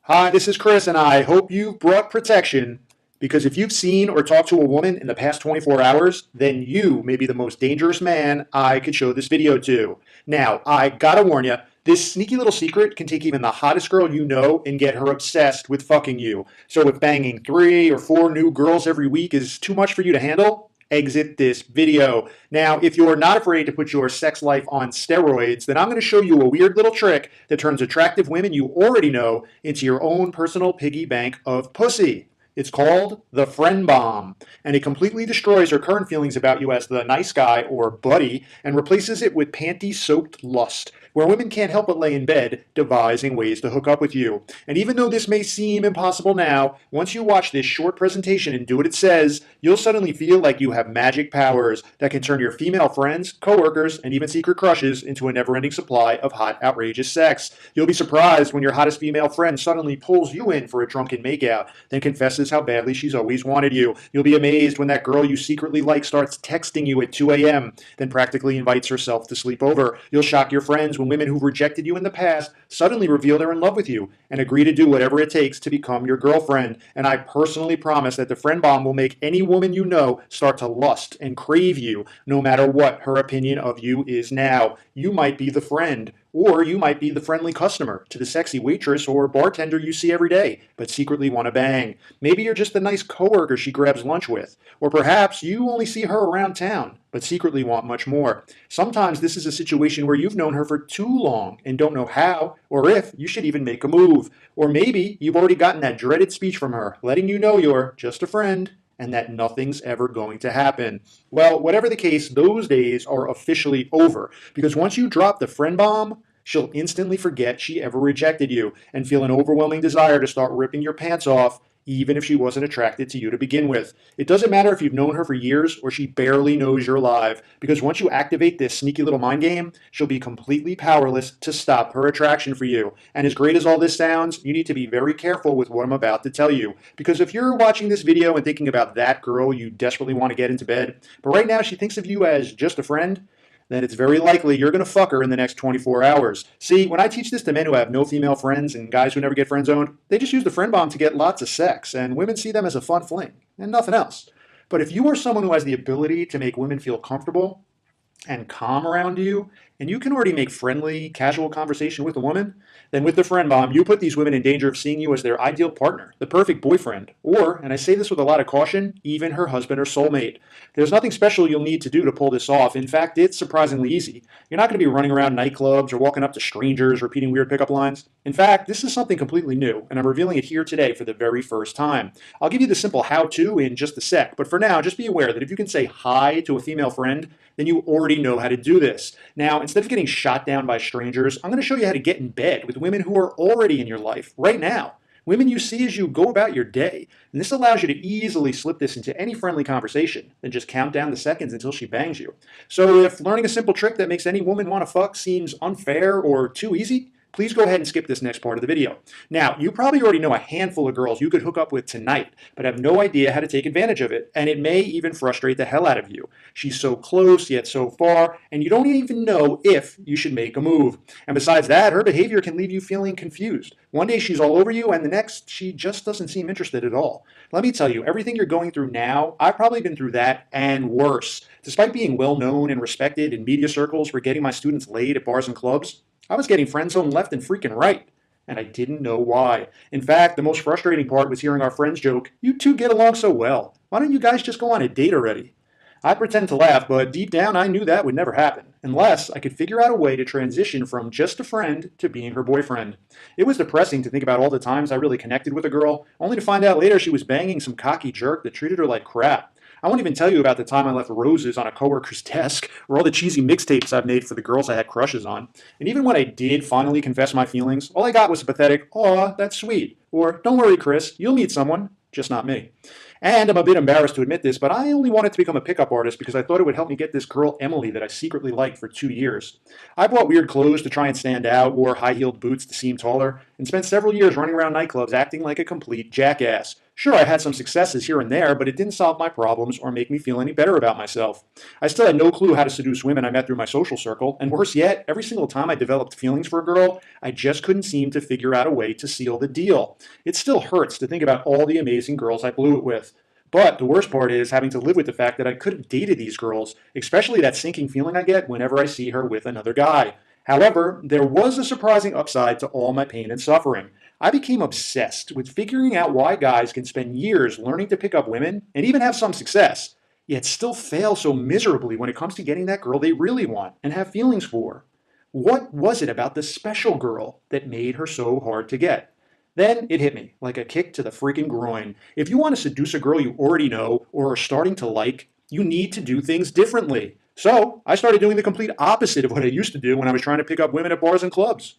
Hi, this is Chris, and I hope you've brought protection because if you've seen or talked to a woman in the past 24 hours, then you may be the most dangerous man I could show this video to. Now, I gotta warn you, this sneaky little secret can take even the hottest girl you know and get her obsessed with fucking you. So if banging 3 or 4 new girls every week is too much for you to handle, exit this video. Now, if you're not afraid to put your sex life on steroids, then I'm going to show you a weird little trick that turns attractive women you already know into your own personal piggy bank of pussy. It's called the friend bomb, and it completely destroys her current feelings about you as the nice guy or buddy and replaces it with panty-soaked lust, where women can't help but lay in bed devising ways to hook up with you. And even though this may seem impossible now, once you watch this short presentation and do what it says, you'll suddenly feel like you have magic powers that can turn your female friends, coworkers, and even secret crushes into a never-ending supply of hot, outrageous sex. You'll be surprised when your hottest female friend suddenly pulls you in for a drunken makeout, then confesses how badly she's always wanted you. You'll be amazed when that girl you secretly like starts texting you at 2 a.m., then practically invites herself to sleep over. You'll shock your friends when women who've rejected you in the past suddenly reveal they're in love with you and agree to do whatever it takes to become your girlfriend. And I personally promise that the friend bomb will make any woman you know start to lust and crave you, no matter what her opinion of you is now. You might be the friend, or you might be the friendly customer to the sexy waitress or bartender you see every day, but secretly want to bang. Maybe you're just the nice coworker she grabs lunch with. Or perhaps you only see her around town, but secretly want much more. Sometimes this is a situation where you've known her for too long and don't know how or if you should even make a move. Or maybe you've already gotten that dreaded speech from her, letting you know you're just a friend and that nothing's ever going to happen. Well, whatever the case, those days are officially over because once you drop the friend bomb, she'll instantly forget she ever rejected you and feel an overwhelming desire to start ripping your pants off, even if she wasn't attracted to you to begin with. It doesn't matter if you've known her for years or she barely knows you're alive, because once you activate this sneaky little mind game, she'll be completely powerless to stop her attraction for you. And as great as all this sounds, you need to be very careful with what I'm about to tell you, because if you're watching this video and thinking about that girl you desperately want to get into bed, but right now she thinks of you as just a friend, then it's very likely you're going to fuck her in the next 24 hours. See, when I teach this to men who have no female friends and guys who never get friend zoned, they just use the friend bomb to get lots of sex, and women see them as a fun fling and nothing else. But if you are someone who has the ability to make women feel comfortable and calm around you, and you can already make friendly, casual conversation with a woman, then with the friend bomb, you put these women in danger of seeing you as their ideal partner, the perfect boyfriend, or, and I say this with a lot of caution, even her husband or soulmate. There's nothing special you'll need to do to pull this off. In fact, it's surprisingly easy. You're not going to be running around nightclubs or walking up to strangers repeating weird pickup lines. In fact, this is something completely new, and I'm revealing it here today for the very first time. I'll give you the simple how-to in just a sec, but for now, just be aware that if you can say hi to a female friend, then you already know how to do this. Now, instead of getting shot down by strangers, I'm going to show you how to get in bed with women who are already in your life right now. Women you see as you go about your day. And this allows you to easily slip this into any friendly conversation, then just count down the seconds until she bangs you. So if learning a simple trick that makes any woman want to fuck seems unfair or too easy, please go ahead and skip this next part of the video. Now, you probably already know a handful of girls you could hook up with tonight, but have no idea how to take advantage of it, and it may even frustrate the hell out of you. She's so close, yet so far, and you don't even know if you should make a move. And besides that, her behavior can leave you feeling confused. One day she's all over you, and the next, she just doesn't seem interested at all. Let me tell you, everything you're going through now, I've probably been through that and worse. Despite being well known and respected in media circles for getting my students laid at bars and clubs, I was getting friend zoned left and freaking right, and I didn't know why. In fact, the most frustrating part was hearing our friends joke, "You two get along so well. Why don't you guys just go on a date already?" I pretend to laugh, but deep down I knew that would never happen, unless I could figure out a way to transition from just a friend to being her boyfriend. It was depressing to think about all the times I really connected with a girl, only to find out later she was banging some cocky jerk that treated her like crap. I won't even tell you about the time I left roses on a coworker's desk, or all the cheesy mixtapes I've made for the girls I had crushes on. And even when I did finally confess my feelings, all I got was a pathetic, "Aw, that's sweet," or "Don't worry, Chris, you'll meet someone, just not me." And I'm a bit embarrassed to admit this, but I only wanted to become a pickup artist because I thought it would help me get this girl Emily that I secretly liked for 2 years. I bought weird clothes to try and stand out, wore high-heeled boots to seem taller, and spent several years running around nightclubs acting like a complete jackass. Sure, I had some successes here and there, but it didn't solve my problems or make me feel any better about myself. I still had no clue how to seduce women I met through my social circle, and worse yet, every single time I developed feelings for a girl, I just couldn't seem to figure out a way to seal the deal. It still hurts to think about all the amazing girls I blew it with. But the worst part is having to live with the fact that I could have dated these girls, especially that sinking feeling I get whenever I see her with another guy. However, there was a surprising upside to all my pain and suffering. I became obsessed with figuring out why guys can spend years learning to pick up women and even have some success, yet still fail so miserably when it comes to getting that girl they really want and have feelings for. What was it about the special girl that made her so hard to get? Then it hit me like a kick to the freaking groin. If you want to seduce a girl you already know or are starting to like, you need to do things differently. So I started doing the complete opposite of what I used to do when I was trying to pick up women at bars and clubs.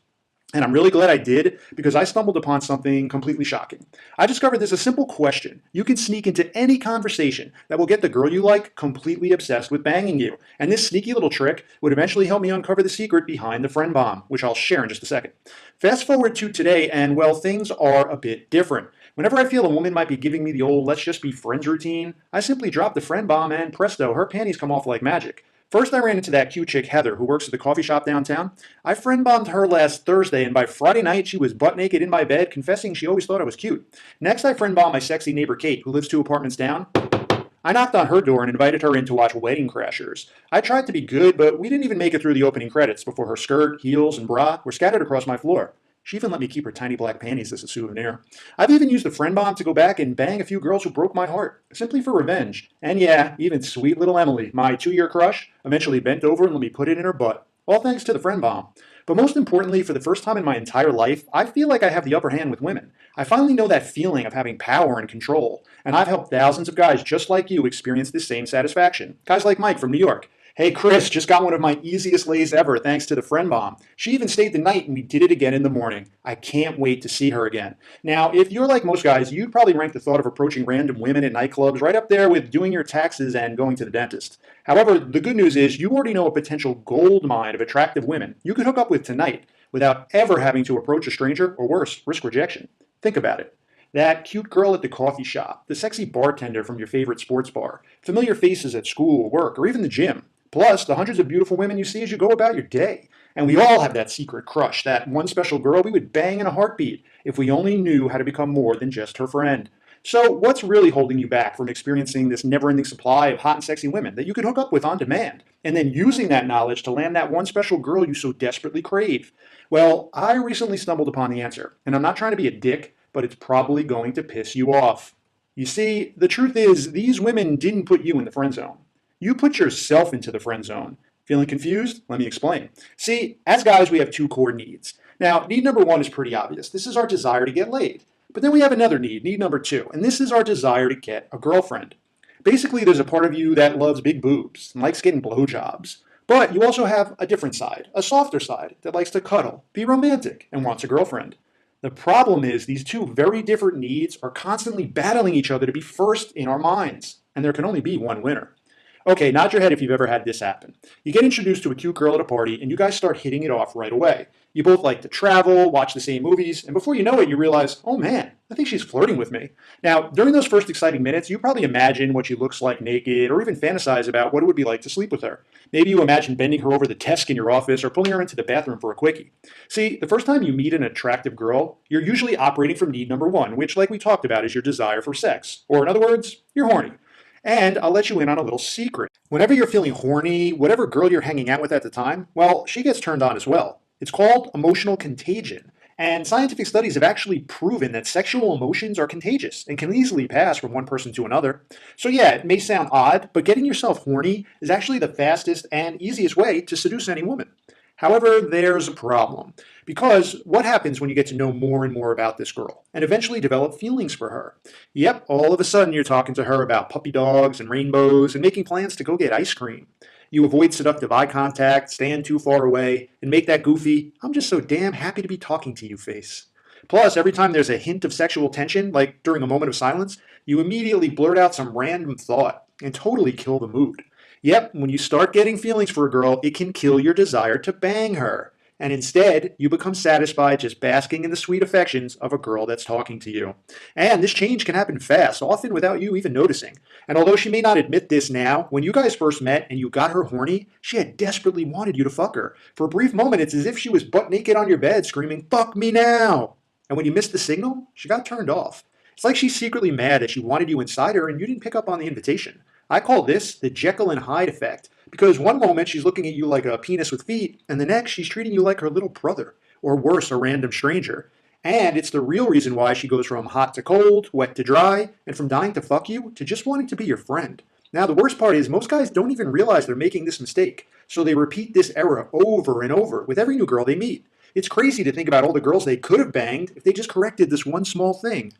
And I'm really glad I did because I stumbled upon something completely shocking. I discovered there's a simple question you can sneak into any conversation that will get the girl you like completely obsessed with banging you. And this sneaky little trick would eventually help me uncover the secret behind the friend bomb, which I'll share in just a second. Fast forward to today, and well, things are a bit different. Whenever I feel a woman might be giving me the old let's just be friends routine, I simply drop the friend bomb and presto, her panties come off like magic. First, I ran into that cute chick, Heather, who works at the coffee shop downtown. I friend bombed her last Thursday, and by Friday night, she was butt naked in my bed, confessing she always thought I was cute. Next, I friend bombed my sexy neighbor, Kate, who lives 2 apartments down. I knocked on her door and invited her in to watch Wedding Crashers. I tried to be good, but we didn't even make it through the opening credits before her skirt, heels, and bra were scattered across my floor. She even let me keep her tiny black panties as a souvenir. I've even used the friend bomb to go back and bang a few girls who broke my heart, simply for revenge. And yeah, even sweet little Emily, my 2-year crush, eventually bent over and let me put it in her butt. All thanks to the friend bomb. But most importantly, for the first time in my entire life, I feel like I have the upper hand with women. I finally know that feeling of having power and control. And I've helped thousands of guys just like you experience this same satisfaction. Guys like Mike from New York. Hey, Chris, just got one of my easiest lays ever thanks to the friend bomb. She even stayed the night and we did it again in the morning. I can't wait to see her again. Now, if you're like most guys, you'd probably rank the thought of approaching random women at nightclubs right up there with doing your taxes and going to the dentist. However, the good news is you already know a potential gold mine of attractive women you could hook up with tonight without ever having to approach a stranger or worse, risk rejection. Think about it. That cute girl at the coffee shop, the sexy bartender from your favorite sports bar, familiar faces at school, work, or even the gym. Plus, the hundreds of beautiful women you see as you go about your day. And we all have that secret crush, that one special girl we would bang in a heartbeat if we only knew how to become more than just her friend. So, what's really holding you back from experiencing this never ending supply of hot and sexy women that you could hook up with on demand, and then using that knowledge to land that one special girl you so desperately crave? Well, I recently stumbled upon the answer, and I'm not trying to be a dick, but it's probably going to piss you off. You see, the truth is, these women didn't put you in the friend zone. You put yourself into the friend zone. Feeling confused? Let me explain. See, as guys, we have 2 core needs. Now, need number 1 is pretty obvious. This is our desire to get laid. But then we have another need number 2, and this is our desire to get a girlfriend. Basically, there's a part of you that loves big boobs and likes getting blowjobs. But you also have a different side, a softer side, that likes to cuddle, be romantic, and wants a girlfriend. The problem is these 2 very different needs are constantly battling each other to be first in our minds, and there can only be one winner. Okay, nod your head if you've ever had this happen. You get introduced to a cute girl at a party, and you guys start hitting it off right away. You both like to travel, watch the same movies, and before you know it, you realize, oh man, I think she's flirting with me. Now, during those first exciting minutes, you probably imagine what she looks like naked, or even fantasize about what it would be like to sleep with her. Maybe you imagine bending her over the desk in your office, or pulling her into the bathroom for a quickie. See, the first time you meet an attractive girl, you're usually operating from need number 1, which, like we talked about, is your desire for sex. Or in other words, you're horny. And I'll let you in on a little secret. Whenever you're feeling horny, whatever girl you're hanging out with at the time, well, she gets turned on as well. It's called emotional contagion. And scientific studies have actually proven that sexual emotions are contagious and can easily pass from one person to another. So yeah, it may sound odd, but getting yourself horny is actually the fastest and easiest way to seduce any woman. However, there's a problem. Because what happens when you get to know more and more about this girl and eventually develop feelings for her? Yep, all of a sudden you're talking to her about puppy dogs and rainbows and making plans to go get ice cream. You avoid seductive eye contact, stand too far away, and make that goofy, I'm just so damn happy to be talking to you face. Plus, every time there's a hint of sexual tension, like during a moment of silence, you immediately blurt out some random thought and totally kill the mood. Yep, when you start getting feelings for a girl, it can kill your desire to bang her. And instead, you become satisfied just basking in the sweet affections of a girl that's talking to you. And this change can happen fast, often without you even noticing. And although she may not admit this now, when you guys first met and you got her horny, she had desperately wanted you to fuck her. For a brief moment, it's as if she was butt naked on your bed screaming, "Fuck me now!" And when you missed the signal, she got turned off. It's like she's secretly mad that she wanted you inside her and you didn't pick up on the invitation. I call this the Jekyll and Hyde effect, because one moment she's looking at you like a penis with feet, and the next she's treating you like her little brother, or worse, a random stranger. And it's the real reason why she goes from hot to cold, wet to dry, and from dying to fuck you to just wanting to be your friend. Now, the worst part is most guys don't even realize they're making this mistake, so they repeat this error over and over with every new girl they meet. It's crazy to think about all the girls they could have banged if they just corrected this one small thing.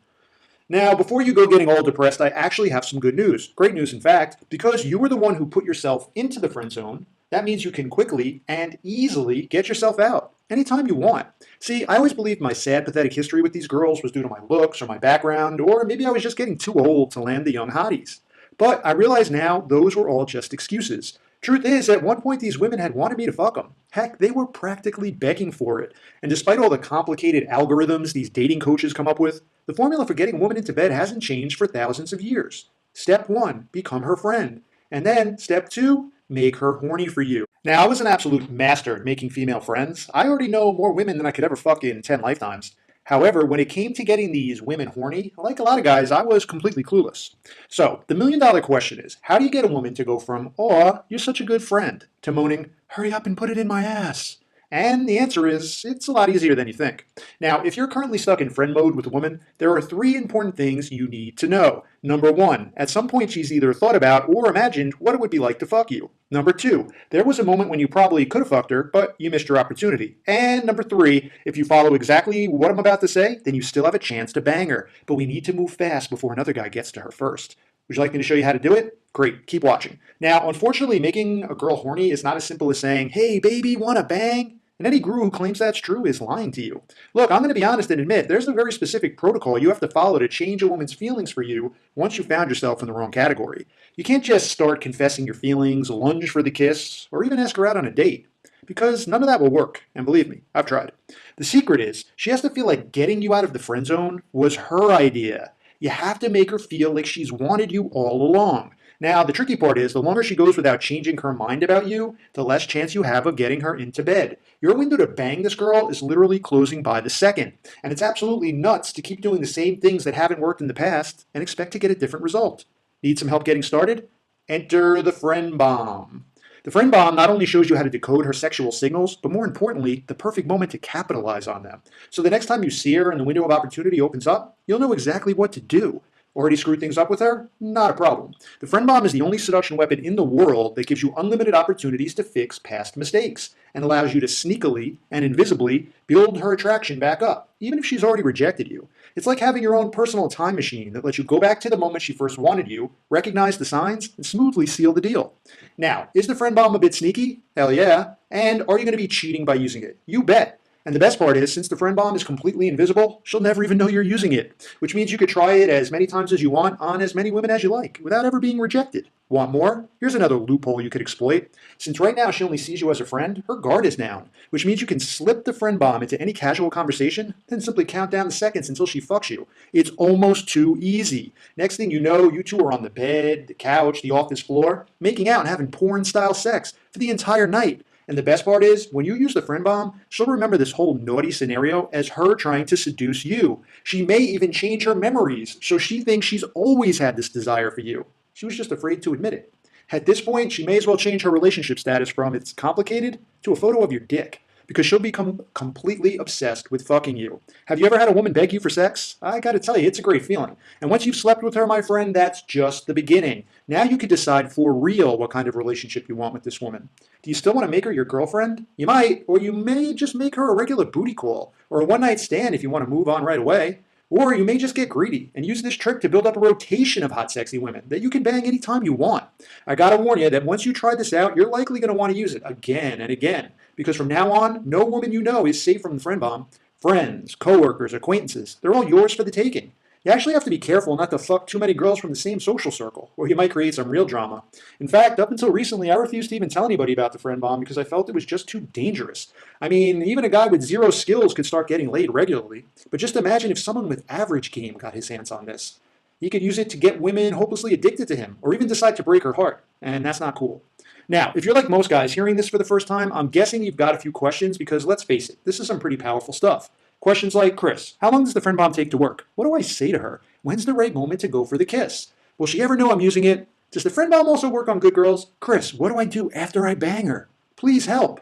Now, before you go getting all depressed, I actually have some good news. Great news, in fact, because you were the one who put yourself into the friend zone. That means you can quickly and easily get yourself out anytime you want. See, I always believed my sad, pathetic history with these girls was due to my looks or my background, or maybe I was just getting too old to land the young hotties. But I realize now those were all just excuses. Truth is, at one point these women had wanted me to fuck them. Heck, they were practically begging for it. And despite all the complicated algorithms these dating coaches come up with, the formula for getting a woman into bed hasn't changed for thousands of years. Step 1, become her friend. And then, step 2, make her horny for you. Now, I was an absolute master at making female friends. I already know more women than I could ever fuck in 10 lifetimes. However, when it came to getting these women horny, like a lot of guys, I was completely clueless. So, the million-dollar question is, how do you get a woman to go from, "Aw, you're such a good friend," to moaning, "Hurry up and put it in my ass"? And the answer is, it's a lot easier than you think. Now, if you're currently stuck in friend mode with a woman, there are 3 important things you need to know. Number 1, at some point she's either thought about or imagined what it would be like to fuck you. Number 2, there was a moment when you probably could have fucked her, but you missed your opportunity. And number 3, if you follow exactly what I'm about to say, then you still have a chance to bang her. But we need to move fast before another guy gets to her first. Would you like me to show you how to do it? Great, keep watching. Now, unfortunately, making a girl horny is not as simple as saying, "Hey, baby, wanna bang?" And any guru who claims that's true is lying to you. Look, I'm going to be honest and admit, there's a very specific protocol you have to follow to change a woman's feelings for you once you found yourself in the wrong category. You can't just start confessing your feelings, lunge for the kiss, or even ask her out on a date. Because none of that will work, and believe me, I've tried. The secret is, she has to feel like getting you out of the friend zone was her idea. You have to make her feel like she's wanted you all along. Now, the tricky part is, the longer she goes without changing her mind about you, the less chance you have of getting her into bed. Your window to bang this girl is literally closing by the second. And it's absolutely nuts to keep doing the same things that haven't worked in the past and expect to get a different result. Need some help getting started? Enter the friend bomb. The friend bomb not only shows you how to decode her sexual signals, but more importantly, the perfect moment to capitalize on them. So the next time you see her and the window of opportunity opens up, you'll know exactly what to do. Already screwed things up with her? Not a problem. The friend bomb is the only seduction weapon in the world that gives you unlimited opportunities to fix past mistakes and allows you to sneakily and invisibly build her attraction back up, even if she's already rejected you. It's like having your own personal time machine that lets you go back to the moment she first wanted you, recognize the signs, and smoothly seal the deal. Now, is the friend bomb a bit sneaky? Hell yeah. And are you going to be cheating by using it? You bet. And the best part is, since the friend bomb is completely invisible, she'll never even know you're using it, which means you could try it as many times as you want on as many women as you like, without ever being rejected. Want more? Here's another loophole you could exploit. Since right now she only sees you as a friend, her guard is down, which means you can slip the friend bomb into any casual conversation, then simply count down the seconds until she fucks you. It's almost too easy. Next thing you know, you two are on the bed, the couch, the office floor, making out and having porn-style sex for the entire night. And the best part is, when you use the friend bomb, she'll remember this whole naughty scenario as her trying to seduce you. She may even change her memories, so she thinks she's always had this desire for you. She was just afraid to admit it. At this point, she may as well change her relationship status from "it's complicated" to a photo of your dick, because she'll become completely obsessed with fucking you. Have you ever had a woman beg you for sex? I gotta tell you, it's a great feeling. And once you've slept with her, my friend, that's just the beginning. Now you can decide for real what kind of relationship you want with this woman. Do you still want to make her your girlfriend? You might, or you may just make her a regular booty call, or a one-night stand if you want to move on right away. Or you may just get greedy and use this trick to build up a rotation of hot, sexy women that you can bang anytime you want. I gotta warn you that once you try this out, you're likely going to want to use it again and again. Because from now on, no woman you know is safe from the friend bomb. Friends, coworkers, acquaintances, they're all yours for the taking. You actually have to be careful not to fuck too many girls from the same social circle, or you might create some real drama. In fact, up until recently, I refused to even tell anybody about the friend bomb because I felt it was just too dangerous. I mean, even a guy with zero skills could start getting laid regularly. But just imagine if someone with average game got his hands on this. He could use it to get women hopelessly addicted to him, or even decide to break her heart. And that's not cool. Now, if you're like most guys hearing this for the first time, I'm guessing you've got a few questions because let's face it, this is some pretty powerful stuff. Questions like, Chris, how long does the friend bomb take to work? What do I say to her? When's the right moment to go for the kiss? Will she ever know I'm using it? Does the friend bomb also work on good girls? Chris, what do I do after I bang her? Please help.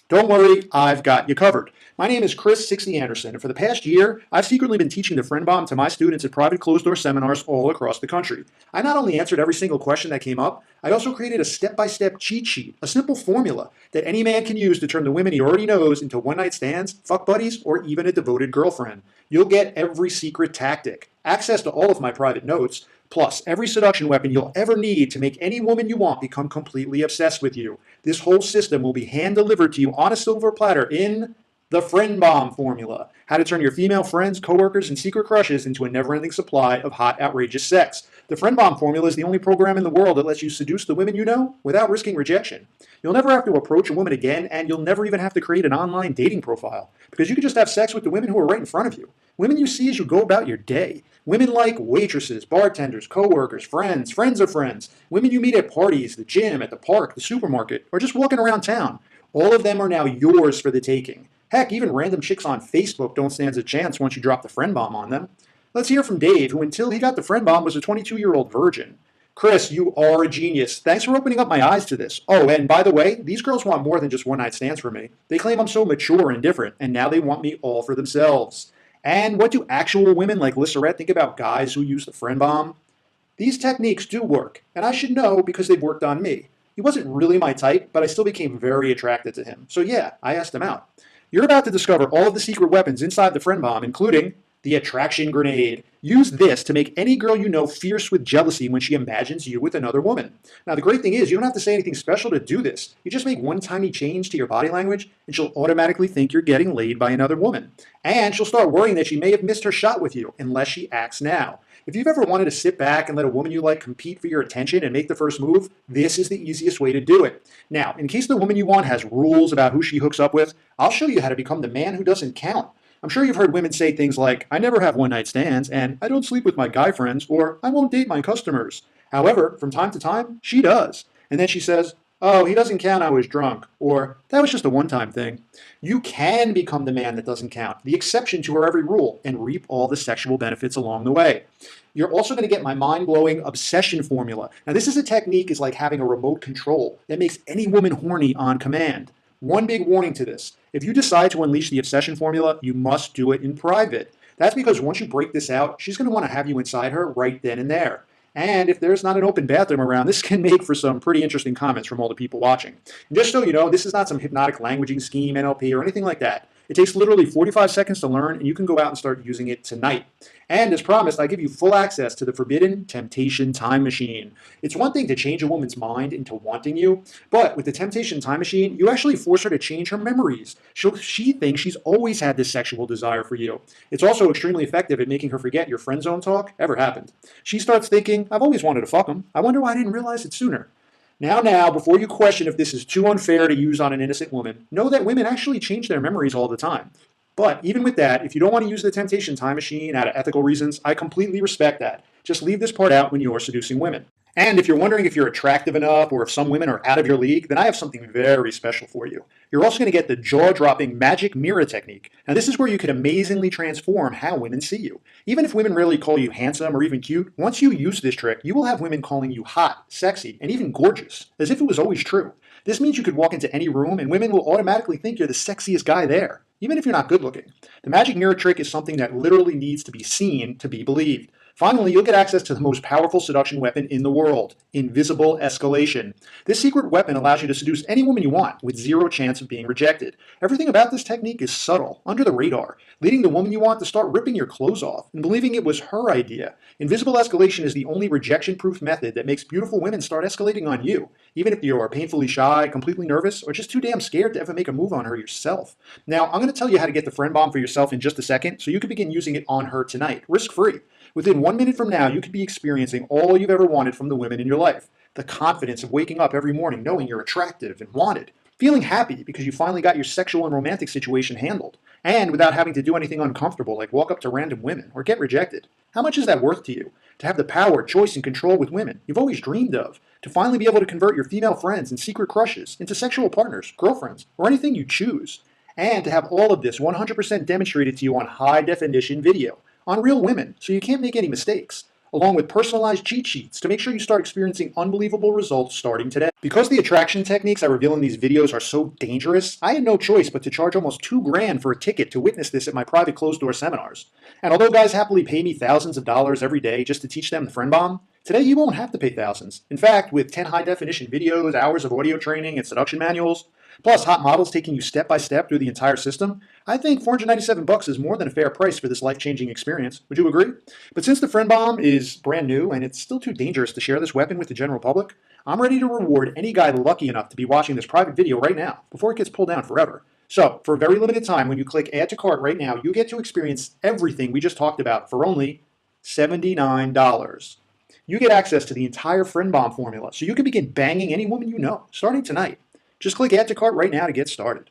Don't worry, I've got you covered. My name is Chris 60 Anderson, and for the past year, I've secretly been teaching the friend bomb to my students at private closed-door seminars all across the country. I not only answered every single question that came up, I also created a step-by-step cheat sheet, a simple formula that any man can use to turn the women he already knows into one-night stands, fuck buddies, or even a devoted girlfriend. You'll get every secret tactic, access to all of my private notes, plus every seduction weapon you'll ever need to make any woman you want become completely obsessed with you. This whole system will be hand-delivered to you on a silver platter in the friend bomb formula. How to turn your female friends, coworkers, and secret crushes into a never-ending supply of hot, outrageous sex. The friend bomb formula is the only program in the world that lets you seduce the women you know without risking rejection. You'll never have to approach a woman again, and you'll never even have to create an online dating profile, because you can just have sex with the women who are right in front of you. Women you see as you go about your day. Women like waitresses, bartenders, coworkers, friends of friends. Women you meet at parties, the gym, at the park, the supermarket, or just walking around town. All of them are now yours for the taking. Heck, even random chicks on Facebook don't stand a chance once you drop the friend bomb on them. Let's hear from Dave, who until he got the friend bomb was a 22-year-old virgin. Chris, you are a genius. Thanks for opening up my eyes to this. Oh, and by the way, these girls want more than just one-night stands from me. They claim I'm so mature and different, and now they want me all for themselves. And what do actual women like Lisserette think about guys who use the friend bomb? These techniques do work, and I should know because they've worked on me. He wasn't really my type, but I still became very attracted to him. So yeah, I asked him out. You're about to discover all of the secret weapons inside the friend bomb, including the attraction grenade. Use this to make any girl you know fierce with jealousy when she imagines you with another woman. Now, the great thing is you don't have to say anything special to do this. You just make one tiny change to your body language, and she'll automatically think you're getting laid by another woman. And she'll start worrying that she may have missed her shot with you, unless she acts now. If you've ever wanted to sit back and let a woman you like compete for your attention and make the first move, this is the easiest way to do it. Now, in case the woman you want has rules about who she hooks up with, I'll show you how to become the man who doesn't count. I'm sure you've heard women say things like, I never have one-night stands, and I don't sleep with my guy friends, or I won't date my customers. However, from time to time, she does. And then she says, oh, he doesn't count, I was drunk, or that was just a one-time thing. You can become the man that doesn't count, the exception to her every rule, and reap all the sexual benefits along the way. You're also going to get my mind-blowing obsession formula. Now, this is a technique is like having a remote control that makes any woman horny on command. One big warning to this. If you decide to unleash the obsession formula, you must do it in private. That's because once you break this out, she's going to want to have you inside her right then and there. And if there's not an open bathroom around, this can make for some pretty interesting comments from all the people watching. And just so you know, this is not some hypnotic languaging scheme, NLP, or anything like that. It takes literally 45 seconds to learn, and you can go out and start using it tonight. And as promised, I give you full access to the forbidden temptation time machine. It's one thing to change a woman's mind into wanting you, but with the temptation time machine, you actually force her to change her memories. She thinks she's always had this sexual desire for you. It's also extremely effective at making her forget your friend zone talk ever happened. She starts thinking, I've always wanted to fuck him. I wonder why I didn't realize it sooner. Now, before you question if this is too unfair to use on an innocent woman, know that women actually change their memories all the time. But even with that, if you don't want to use the temptation time machine out of ethical reasons, I completely respect that. Just leave this part out when you're seducing women. And if you're wondering if you're attractive enough or if some women are out of your league, then I have something very special for you. You're also going to get the jaw-dropping magic mirror technique. Now, this is where you can amazingly transform how women see you. Even if women rarely call you handsome or even cute, once you use this trick, you will have women calling you hot, sexy, and even gorgeous, as if it was always true. This means you could walk into any room and women will automatically think you're the sexiest guy there, even if you're not good looking. The magic mirror trick is something that literally needs to be seen to be believed. Finally, you'll get access to the most powerful seduction weapon in the world, invisible escalation. This secret weapon allows you to seduce any woman you want with zero chance of being rejected. Everything about this technique is subtle, under the radar, leading the woman you want to start ripping your clothes off and believing it was her idea. Invisible escalation is the only rejection-proof method that makes beautiful women start escalating on you, even if you're painfully shy, completely nervous, or just too damn scared to ever make a move on her yourself. Now, I'm going to tell you how to get the friend bomb for yourself in just a second so you can begin using it on her tonight, risk-free. Within 1 minute from now, you could be experiencing all you've ever wanted from the women in your life. The confidence of waking up every morning knowing you're attractive and wanted. Feeling happy because you finally got your sexual and romantic situation handled. And without having to do anything uncomfortable like walk up to random women or get rejected. How much is that worth to you? To have the power, choice, and control with women you've always dreamed of. To finally be able to convert your female friends and secret crushes into sexual partners, girlfriends, or anything you choose. And to have all of this 100% demonstrated to you on high-definition video. On real women, so you can't make any mistakes, along with personalized cheat sheets to make sure you start experiencing unbelievable results starting today. Because the attraction techniques I reveal in these videos are so dangerous, I had no choice but to charge almost $2,000 for a ticket to witness this at my private closed-door seminars. And although guys happily pay me thousands of dollars every day just to teach them the friend bomb, today you won't have to pay thousands. In fact, with 10 high-definition videos, hours of audio training, and seduction manuals, plus hot models taking you step by step through the entire system, I think $497 is more than a fair price for this life-changing experience. Would you agree? But since the friend bomb is brand new and it's still too dangerous to share this weapon with the general public, I'm ready to reward any guy lucky enough to be watching this private video right now before it gets pulled down forever. So, for a very limited time, when you click Add to Cart right now, you get to experience everything we just talked about for only $79. You get access to the entire friend bomb formula, so you can begin banging any woman you know, starting tonight. Just click Add to Cart right now to get started.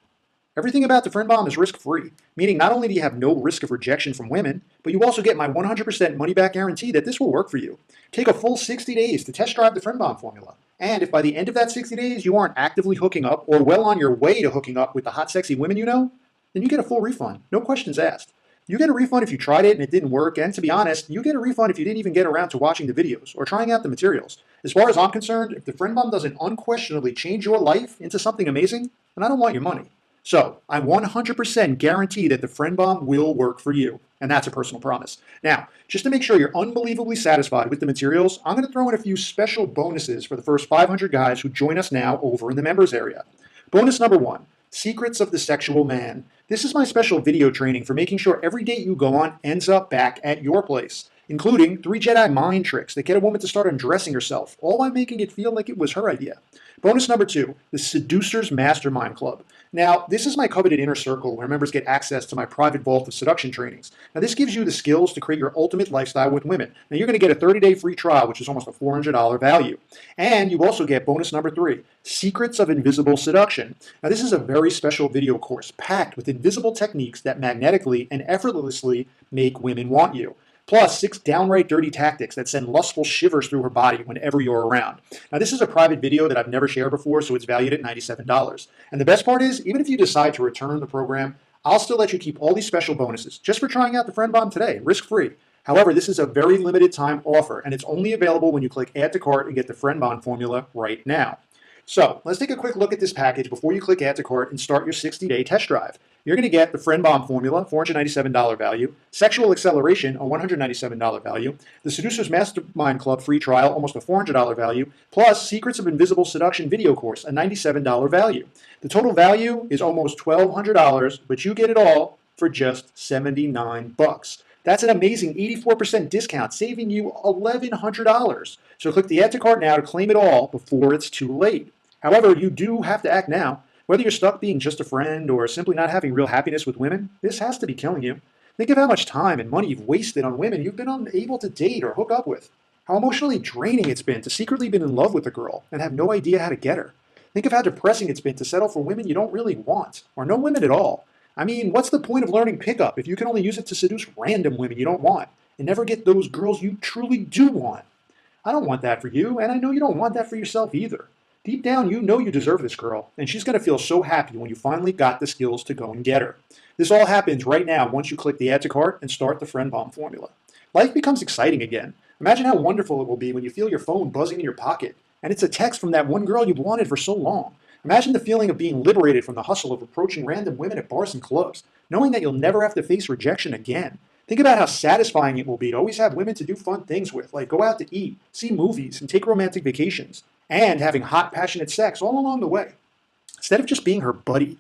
Everything about the friend bomb is risk-free, meaning not only do you have no risk of rejection from women, but you also get my 100% money-back guarantee that this will work for you. Take a full 60 days to test drive the friend bomb formula. And if by the end of that 60 days you aren't actively hooking up or well on your way to hooking up with the hot, sexy women you know, then you get a full refund, no questions asked. You get a refund if you tried it and it didn't work, and to be honest, you get a refund if you didn't even get around to watching the videos or trying out the materials. As far as I'm concerned, if the friend bomb doesn't unquestionably change your life into something amazing, then I don't want your money. So, I 100% guarantee that the friend bomb will work for you, and that's a personal promise. Now, just to make sure you're unbelievably satisfied with the materials, I'm going to throw in a few special bonuses for the first 500 guys who join us now over in the members area. Bonus number 1. Secrets of the Sexual Man. This is my special video training for making sure every date you go on ends up back at your place, including 3 Jedi mind tricks that get a woman to start undressing herself, all while making it feel like it was her idea. Bonus number 2, the Seducers Mastermind Club. Now, this is my coveted inner circle where members get access to my private vault of seduction trainings. Now, this gives you the skills to create your ultimate lifestyle with women. Now, you're going to get a 30-day free trial, which is almost a $400 value. And you also get bonus number 3, Secrets of Invisible Seduction. Now, this is a very special video course packed with invisible techniques that magnetically and effortlessly make women want you. Plus 6 downright dirty tactics that send lustful shivers through her body whenever you're around. Now, this is a private video that I've never shared before, so it's valued at $97. And the best part is, even if you decide to return the program, I'll still let you keep all these special bonuses just for trying out the friend bomb today, risk-free. However, this is a very limited time offer, and it's only available when you click Add to Cart and get the friend bomb formula right now. So, let's take a quick look at this package before you click Add to Cart and start your 60-day test drive. You're going to get the friend bomb formula, $497 value, sexual acceleration, a $197 value, the Seducers Mastermind Club free trial, almost a $400 value, plus Secrets of Invisible Seduction video course, a $97 value. The total value is almost $1,200, but you get it all for just $79. That's an amazing 84% discount, saving you $1,100. So click the Add to Cart now to claim it all before it's too late. However, you do have to act now. Whether you're stuck being just a friend or simply not having real happiness with women, this has to be killing you. Think of how much time and money you've wasted on women you've been unable to date or hook up with. How emotionally draining it's been to secretly be in love with a girl and have no idea how to get her. Think of how depressing it's been to settle for women you don't really want, or no women at all. I mean, what's the point of learning pickup if you can only use it to seduce random women you don't want and never get those girls you truly do want? I don't want that for you, and I know you don't want that for yourself either. Deep down, you know you deserve this girl, and she's going to feel so happy when you finally got the skills to go and get her. This all happens right now once you click the Add to Cart and start the friend bomb formula. Life becomes exciting again. Imagine how wonderful it will be when you feel your phone buzzing in your pocket, and it's a text from that one girl you've wanted for so long. Imagine the feeling of being liberated from the hustle of approaching random women at bars and clubs, knowing that you'll never have to face rejection again. Think about how satisfying it will be to always have women to do fun things with, like go out to eat, see movies, and take romantic vacations, and having hot, passionate sex all along the way, instead of just being her buddy.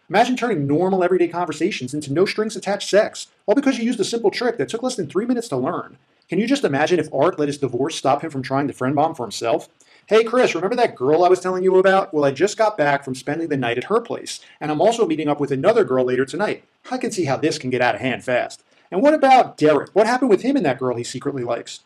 Imagine turning normal everyday conversations into no strings attached sex, all because you used a simple trick that took less than 3 minutes to learn. Can you just imagine if Art let his divorce stop him from trying to friend bomb for himself? Hey Chris, remember that girl I was telling you about? Well, I just got back from spending the night at her place, and I'm also meeting up with another girl later tonight. I can see how this can get out of hand fast. And what about Derek? What happened with him and that girl he secretly likes?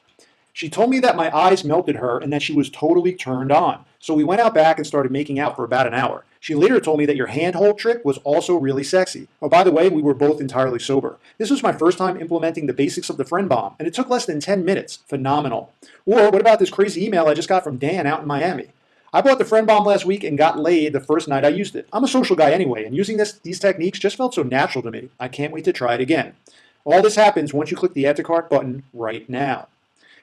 She told me that my eyes melted her and that she was totally turned on. So we went out back and started making out for about an hour. She later told me that your handhold trick was also really sexy. Oh, by the way, we were both entirely sober. This was my first time implementing the basics of the friend bomb, and it took less than 10 minutes. Phenomenal. Or what about this crazy email I just got from Dan out in Miami? I bought the friend bomb last week and got laid the first night I used it. I'm a social guy anyway, and using these techniques just felt so natural to me. I can't wait to try it again. All this happens once you click the add to cart button right now.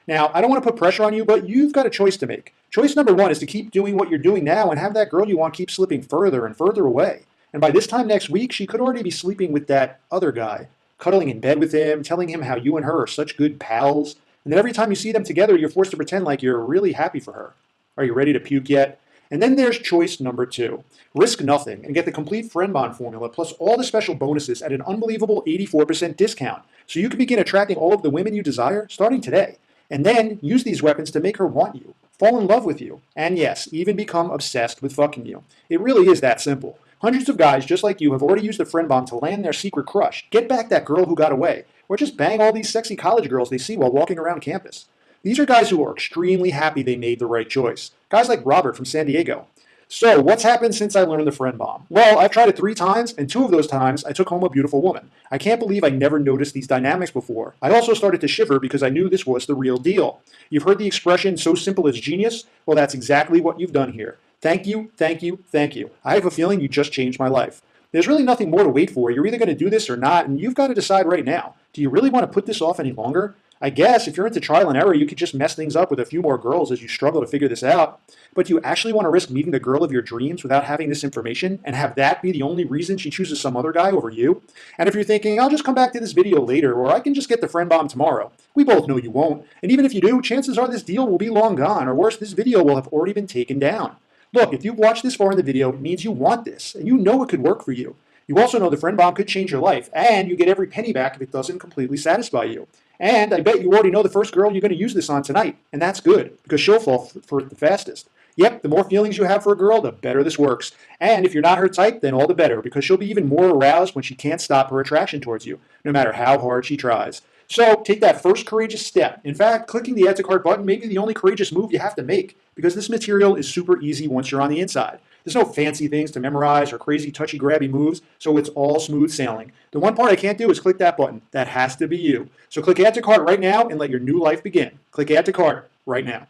Now, I don't want to put pressure on you, but you've got a choice to make. Choice number one is to keep doing what you're doing now and have that girl you want keep slipping further and further away. And by this time next week, she could already be sleeping with that other guy, cuddling in bed with him, telling him how you and her are such good pals. And then every time you see them together, you're forced to pretend like you're really happy for her. Are you ready to puke yet? And then there's choice number two. Risk nothing and get the complete friend bond formula plus all the special bonuses at an unbelievable 84% discount. So you can begin attracting all of the women you desire starting today. And then use these weapons to make her want you, fall in love with you, and yes, even become obsessed with fucking you. It really is that simple. Hundreds of guys just like you have already used the friend bomb to land their secret crush, get back that girl who got away, or just bang all these sexy college girls they see while walking around campus. These are guys who are extremely happy they made the right choice. Guys like Robert from San Diego. So, what's happened since I learned the friend bomb? Well, I've tried it 3 times, and 2 of those times I took home a beautiful woman. I can't believe I never noticed these dynamics before. I also started to shiver because I knew this was the real deal. You've heard the expression, so simple as genius? Well, that's exactly what you've done here. Thank you, thank you, thank you. I have a feeling you just changed my life. There's really nothing more to wait for. You're either going to do this or not, and you've got to decide right now. Do you really want to put this off any longer? I guess if you're into trial and error, you could just mess things up with a few more girls as you struggle to figure this out. But do you actually want to risk meeting the girl of your dreams without having this information and have that be the only reason she chooses some other guy over you? And if you're thinking, I'll just come back to this video later, or I can just get the friend bomb tomorrow, we both know you won't. And even if you do, chances are this deal will be long gone, or worse, this video will have already been taken down. Look, if you've watched this far in the video, it means you want this, and you know it could work for you. You also know the friend bomb could change your life, and you get every penny back if it doesn't completely satisfy you. And I bet you already know the first girl you're going to use this on tonight, and that's good, because she'll fall for it the fastest. Yep, the more feelings you have for a girl, the better this works. And if you're not her type, then all the better, because she'll be even more aroused when she can't stop her attraction towards you, no matter how hard she tries. So take that first courageous step. In fact, clicking the add to cart button may be the only courageous move you have to make, because this material is super easy once you're on the inside. There's no fancy things to memorize or crazy touchy-grabby moves, so it's all smooth sailing. The one part I can't do is click that button. That has to be you. So click add to cart right now and let your new life begin. Click add to cart right now.